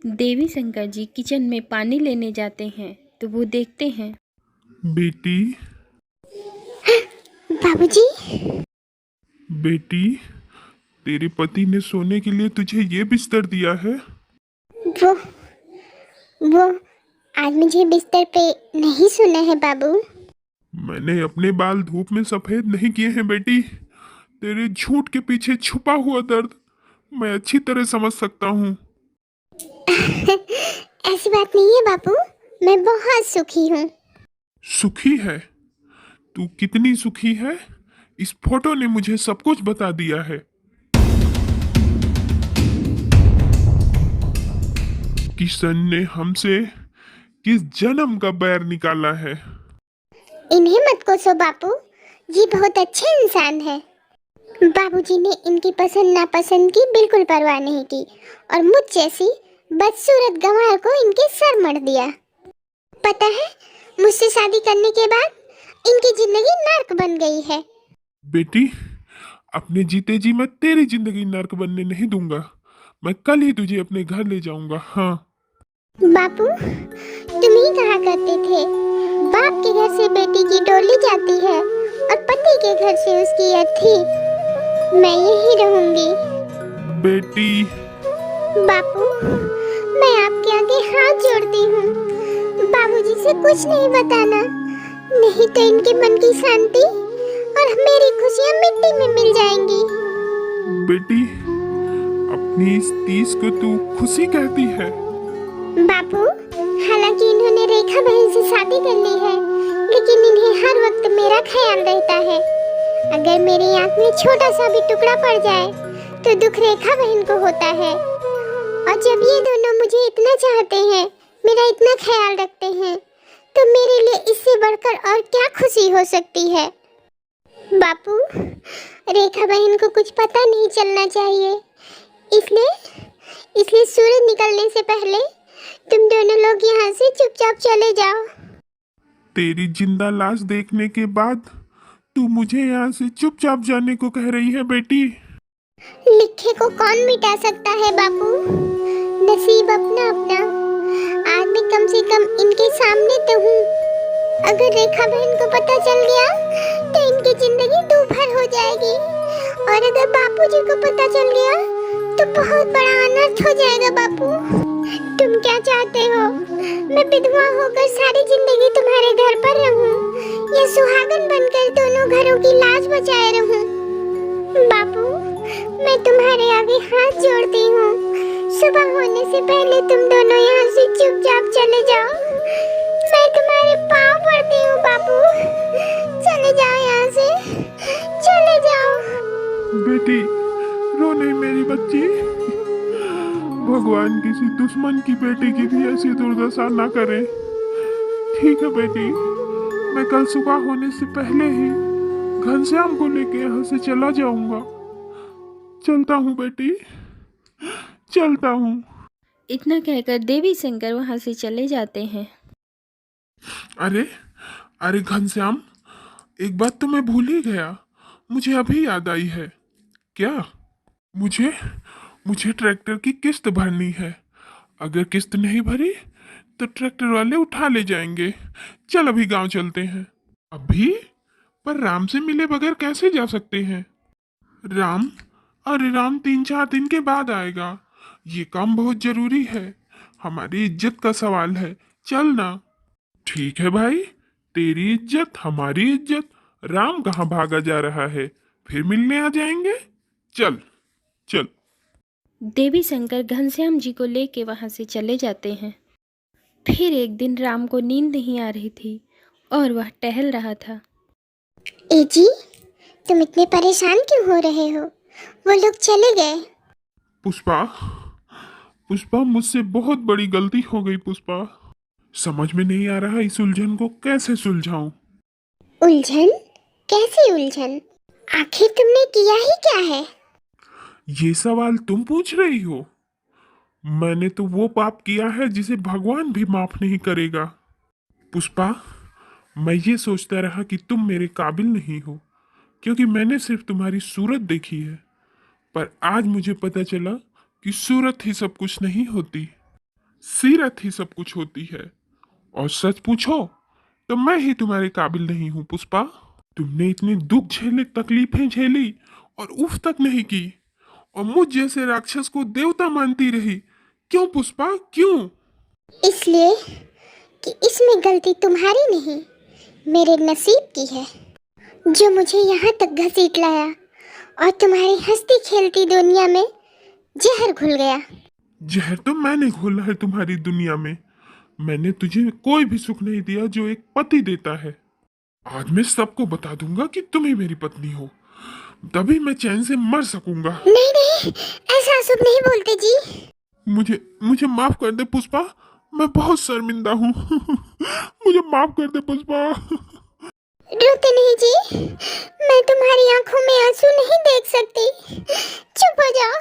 देवी Shankar ji kitchen में पानी लेने जाते हैं तो वो देखते हैं। बेटी, बाबूजी। बेटी, तेरे पति ने सोने के लिए तुझे ये बिस्तर दिया है। वो वो आज मुझे बिस्तर पे नहीं सोना है बाबू। मैंने अपने बाल धूप में सफेद नहीं किए हैं बेटी। तेरे झूठ के पीछे छुपा हुआ दर्द मैं अच्छी तरह समझ सकता हूँ। ऐसी बात नहीं है बाबू, मैं बहुत सुखी हूँ। सुखी है? तू कितनी सुखी है? इस फोटो ने मुझे सब कुछ बता दिया है। किशन ने हमसे किस जन्म का बैर निकाला है। इन्हें मत कोसो बापू, ये बहुत अच्छे इंसान है। बाबूजी ने इनकी पसंद नापसंद की बिल्कुल परवाह नहीं की और मुझ जैसी बदसूरत गंवार को इनके सर मढ़ दिया। पता है, मुझसे शादी करने के बाद इनकी जिंदगी नर्क बन गई है। बेटी, अपने जीते जी मैं तेरी जिंदगी नर्क बनने नहीं दूंगा। मैं कल ही तुझे अपने घर ले जाऊंगा। हाँ बापू, तुम ही कहा करते थे, बाप के घर से बेटी की डोली जाती है और पति के घर से उसकी अर्थी। मैं यही रहूंगी। बेटी। बापू, मैं आपके आगे हाथ जोड़ती हूँ, बाबूजी से कुछ नहीं बताना, नहीं तो इनके मन की शांति और मेरी खुशियाँ मिट्टी में मिल जाएंगी। बेटी, अपनी इस तीस को तू खुशी कहती है? बापू, हालांकि इन्होंने रेखा बहन से शादी कर ली है, लेकिन इन्हें हर वक्त मेरा ख्याल रहता है। अगर मेरी आंख में छोटा सा भी टुकड़ा पड़ जाए तो दुख रेखा बहन को होता है। और जब ये दोनों मुझे इतना चाहते हैं, मेरा इतना ख्याल रखते हैं, तो मेरे लिए इससे बढ़कर और क्या खुशी हो सकती है। बापू, रेखा बहन को कुछ पता नहीं चलना चाहिए, इसलिए सूरज निकलने से पहले तुम दोनों लोग यहाँ से चुपचाप चले जाओ। तेरी जिंदा लाश देखने के बाद तू मुझे यहाँ से चुपचाप जाने को कह रही है बेटी? लिखे को कौन मिटा सकता है बापू, नसीब अपना अपना। आज मैं कम से कम इनके सामने तो हूँ। अगर रेखा बहन को पता चल गया तो इनकी जिंदगी दूभर हो जाएगी, और अगर बापूजी को पता चल गया तो बहुत बड़ा अनर्थ हो जाएगा। बापू, तुम क्या चाहते हो, मैं विधवा होकर सारी जिंदगी तुम्हारे घर पर रहूं या सुहागन बनकर दोनों घरों की लाज बचाए रहूं? बापू, मैं तुम्हारे आगे हाथ जोड़ती हूँ, सुबह होने से पहले तुम दोनों यहाँ से चुपचाप चले जाओ। मैं तुम्हारे पाँव पड़ती हूँ बापू, चले जाओ यहाँ से, चले जाओ। बेटी, रो नहीं मेरी बच्ची। भगवान किसी दुश्मन की बेटी की भी ऐसी दुर्दशा ना करे। ठीक है बेटी, मैं कल सुबह होने से पहले ही घनश्याम को लेके यहाँ से चला जाऊंगा। चलता हूँ बेटी, चलता हूँ। इतना कहकर देवी शंकर वहाँ से चले जाते हैं। अरे अरे घनश्याम, एक बात तो मैं भूल ही गया। मुझे अभी याद आई है। क्या? मुझे मुझे ट्रैक्टर की किस्त भरनी है। अगर किस्त नहीं भरी तो ट्रैक्टर वाले उठा ले जाएंगे। चल अभी गांव चलते हैं। अभी? पर राम से मिले बगैर कैसे जा सकते हैं? राम? अरे राम 3-4 दिन के बाद आएगा। ये काम बहुत जरूरी है, हमारी इज्जत का सवाल है। चल ना। ठीक है भाई, तेरी इज्जत हमारी इज्जत। राम कहाँ भागा जा रहा है? फिर मिलने आ जाएंगे। चल चल। देवी शंकर घनश्याम जी को लेके वहाँ से चले जाते हैं। फिर एक दिन राम को नींद नहीं आ रही थी और वह टहल रहा था। ए जी, तुम इतने परेशान क्यों हो रहे हो? वो लोग चले गए। पुष्पा, पुष्पा, मुझसे बहुत बड़ी गलती हो गई पुष्पा। समझ में नहीं आ रहा इस उलझन को कैसे सुलझाऊं। उलझन? कैसी उलझन? आखिर तुमने किया ही क्या है? ये सवाल तुम पूछ रही हो? मैंने तो वो पाप किया है जिसे भगवान भी माफ नहीं करेगा। पुष्पा, मैं ये सोचता रहा कि तुम मेरे काबिल नहीं हो, क्योंकि मैंने सिर्फ तुम्हारी सूरत देखी है। पर आज मुझे पता चला कि सूरत ही सब कुछ नहीं होती। सीरत ही सब कुछ होती है। और सच पूछो तो मैं ही तुम्हारे काबिल नहीं हूँ पुष्पा। तुमने इतने दुख झेले, तकलीफें झेली और उफ तक नहीं की, और मुझ जैसे राक्षस को देवता मानती रही। क्यों पुष्पा, क्यों? इसलिए कि इसमें गलती तुम्हारी नहीं, मेरे नसीब की है, जो मुझे यहाँ तक घसीट लाया और तुम्हारी हंसती खेलती दुनिया में जहर घुल गया। जहर तो मैंने घोला है तुम्हारी दुनिया में। मैंने तुझे कोई भी सुख नहीं दिया जो एक पति देता है। आज मैं सबको बता दूंगा कि तुम ही मेरी पत्नी हो, तभी मैं चैन से मर सकूंगा। नहीं नहीं, ऐसा शुभ नहीं बोलते जी। मुझे मुझे माफ कर दे पुष्पा, मैं बहुत शर्मिंदा हूँ। मुझे माफ कर दे पुष्पा। रोते नहीं जी, मैं तुम्हारी आंखों में आंसू नहीं देख सकती, चुप हो जाओ।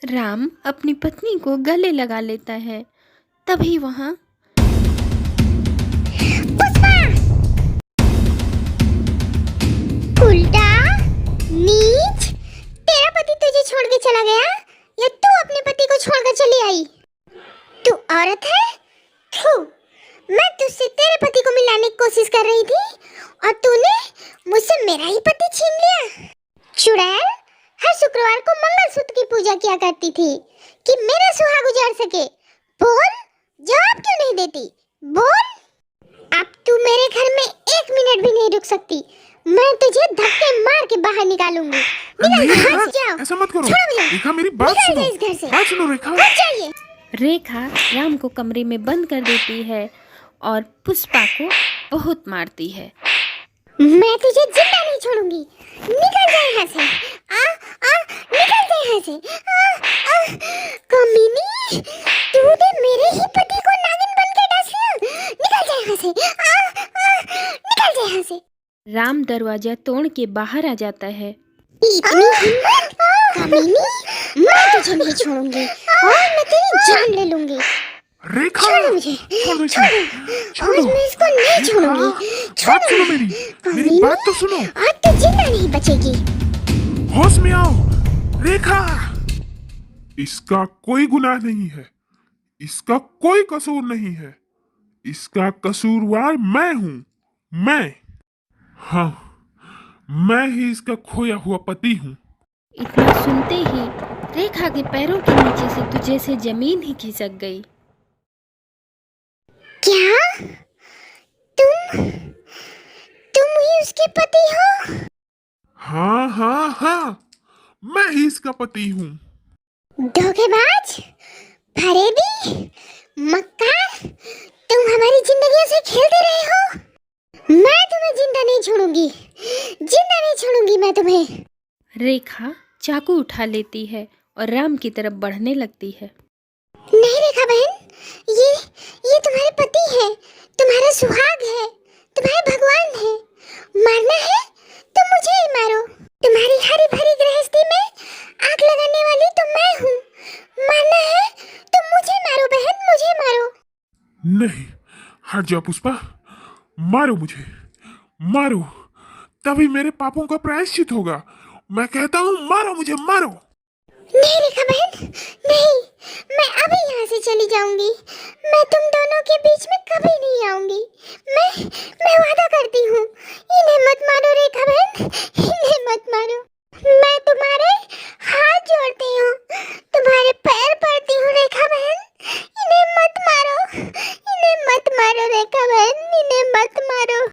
राम अपनी पत्नी को गले लगा लेता है। तभी वहाँ पुष्पा! उल्टा नीच, तेरा पति तुझे छोड़ के चला गया या तू अपने पति को छोड़कर चली आई? तू औरत है? थू! मैं तुझसे तेरे पति को मिलाने की कोशिश कर रही थी और तूने मुझसे मेरा ही पति छीन लिया। चुड़ैल, हर शुक्रवार को मंगलसूत्र की पूजा किया करती थी कि मेरा सुहाग उजाड़ सके। बोल, जवाब क्यों नहीं देती? बोल। अब तू मेरे घर में 1 मिनट भी नहीं रुक सकती। मैं तुझे धक्के मार के बाहर निकालूंगी। नहीं निकल, रेखा, हट जाओ। ऐसा मत करो। छोड़ो मुझे। रेखा मेरी बात निकल सुनो। जा इस घर से। बात सुनो रेखा। हट जाइए। रेखा राम को कमरे में बंद कर देती है और पुष्पा को बहुत मारती है। मैं तुझे जिंदा नहीं छोड़ूंगी। निकल जा यहाँ से। निकल जा यहाँ से। कमीनी, तूने मेरे ही पति को नागिन बन के डस लिया। निकल जा यहाँ से। निकल जा यहाँ से। राम दरवाजा तोड़ के बाहर आ जाता है। इतनी हिम्मत, कमीनी, मैं तुझे नहीं छोड़ूंगी और मैं तेरी जान ले लूंगी। रेखा छोड़ो मुझे, छोड़ो इसे। आज छोड़ो। मैं इसको नहीं छोड़ूंगी। बात सुनो मेरी कमीनी, बात तो सुनो। आज तू जिंदा नहीं बचेगी। होश में आओ रेखा। इसका कोई गुनाह नहीं है, इसका कोई कसूर नहीं है। इसका कसूरवार मैं हूं, मैं। हाँ, मैं ही इसका खोया हुआ पति हूँ। इतना सुनते ही रेखा के पैरों के नीचे से तो जैसे जमीन ही खिसक गई। क्या? तुम ही उसके पति हो? हाँ हाँ हाँ, मैं ही इसका पति हूँ। धोखेबाज, फरेबी, मक्कार, तुम हमारी जिंदगियों से खेलते रहे हो। मैं तुम्हें जिंदा नहीं छोड़ूंगी, जिंदा नहीं छोड़ूंगी मैं तुम्हें। रेखा चाकू उठा लेती है और राम की तरफ बढ़ने लगती है। नहीं रेखा बहन, ये तुम्हारे पति है, तुम्हारा सुहाग है, तुम्हारे भगवान है। मारना है तो मुझे ही मारो। तुम्हारी हरी भरी गृहस्थी में आग लगाने वाली तो मैं हूँ। मारना है तो मुझे मारो बहन, मुझे मारो। नहीं, हट जाओ पुष्पा, मारो मुझे, मारो, तभी मेरे पापों का प्रायश्चित होगा। मैं कहता हूँ मारो मुझे, मारो। नहीं रेखा बहन, नहीं, मैं अभी यहाँ से चली जाऊंगी। मैं तुम दोनों के बीच में कभी नहीं आऊंगी। मैं वादा करती हूँ। इन्हें मत मारो रेखा बहन, इन्हें मत मारो। मैं तुम्हारे हाथ जोड़ती हूँ, तुम्हारे पैर पड़ती हूँ रेखा बहन। इन्हें मत मारो, इन्हें मत मारो रेखा बहन, इन्हें मत मारो।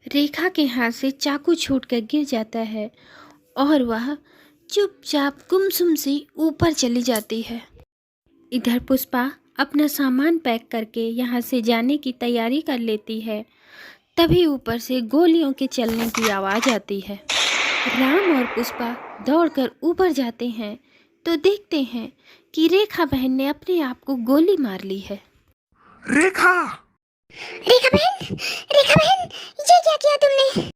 रेखा के हाथ से चाकू छूटकर गिर जाता है और वह चुपचाप गुमसुम सी ऊपर चली जाती है। इधर पुष्पा अपना सामान पैक करके यहाँ से जाने की तैयारी कर लेती है। तभी ऊपर से गोलियों के चलने की आवाज़ आती है। राम और पुष्पा दौड़कर ऊपर जाते हैं तो देखते हैं कि रेखा बहन ने अपने आप को गोली मार ली है। रेखा, रेखा बहन, रेखा बहन, ये क्या किया तुमने?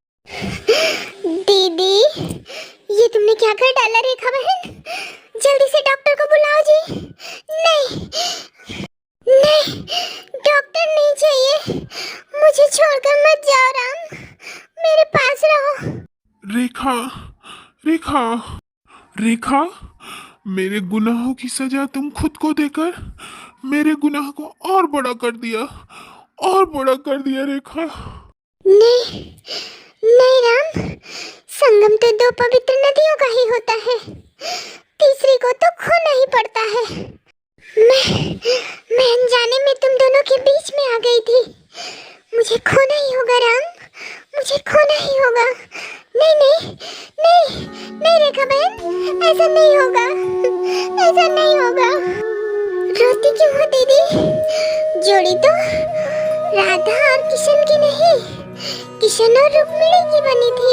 दीदी, ये तुमने क्या कर डाला रेखा बहन? जल्दी से डॉक्टर को बुलाओ जी। नहीं, नहीं, डॉक्टर नहीं चाहिए। मुझे छोड़कर मत जाओ राम, मेरे पास रहो। रेखा, रेखा, रेखा, मेरे गुनाहों की सजा तुम खुद को देकर मेरे गुनाह को और बड़ा कर दिया, और बड़ा कर दिया रेखा। नहीं नहीं राम, संगम तो दो पवित्र नदियों का ही होता है, तीसरी को तो खोना ही पड़ता है। मैं अनजाने में तुम दोनों के बीच में आ गई थी। मुझे खोना ही होगा राम, मुझे खोना ही होगा। नहीं नहीं नहीं नहीं रेखा बहन, ऐसा नहीं होगा, ऐसा नहीं होगा। रोती क्यों हो दीदी? जोड़ी तो राधा और किशन की नहीं, किशन और रुक्मिणी की बनी थी।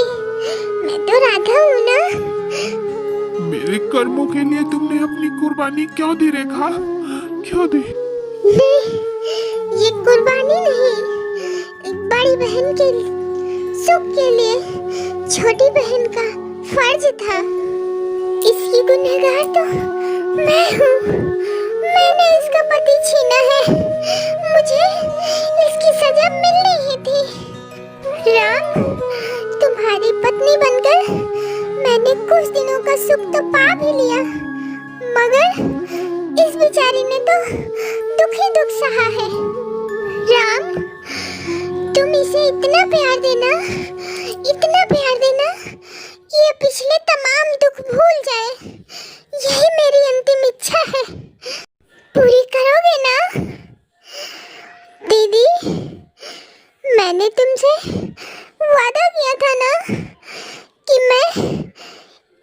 मैं तो राधा हूँ ना। मेरे कर्मों के लिए तुमने अपनी कुर्बानी क्यों दी रेखा, क्यों दी? नहीं, ये कुर्बानी नहीं, एक बड़ी बहन के सुख के लिए छोटी बहन का फर्ज था। इसकी गुनहगार तो मैं हूँ, मैंने इसका पति छीना है, मुझे इसकी सजा मिलनी ही थी। राम, तुम्हारी पत्नी बनकर मैंने कुछ दिनों का सुख तो पा भी लिया, मगर इस बेचारी ने तो दुख ही दुख सहा है। राम, तुम इसे इतना प्यार देना, इतना प्यार देना कि ये पिछले तमाम दुख भूल जाए। यही मेरी अंतिम इच्छा है, पूरी करोगे ना? दीदी, मैंने तुमसे वादा किया था ना कि मैं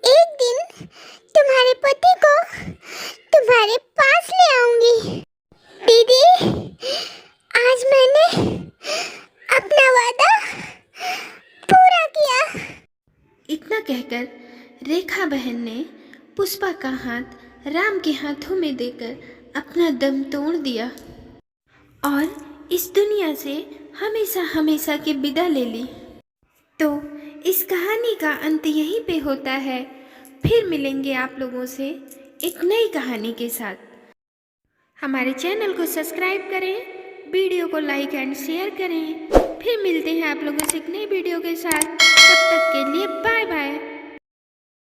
एक दिन तुम्हारे पति को तुम्हारे पास ले आऊंगी। दीदी, आज मैंने अपना वादा पूरा किया। इतना कहकर रेखा बहन ने पुष्पा का हाथ राम के हाथों में देकर अपना दम तोड़ दिया और इस दुनिया से हमेशा हमेशा की विदा ले ली। तो इस कहानी का अंत यहीं पे होता है। फिर मिलेंगे आप लोगों से एक नई कहानी के साथ। हमारे चैनल को सब्सक्राइब करें, वीडियो को लाइक एंड शेयर करें। फिर मिलते हैं आप लोगों से एक नई वीडियो के साथ। तब तक के लिए बाय बाय।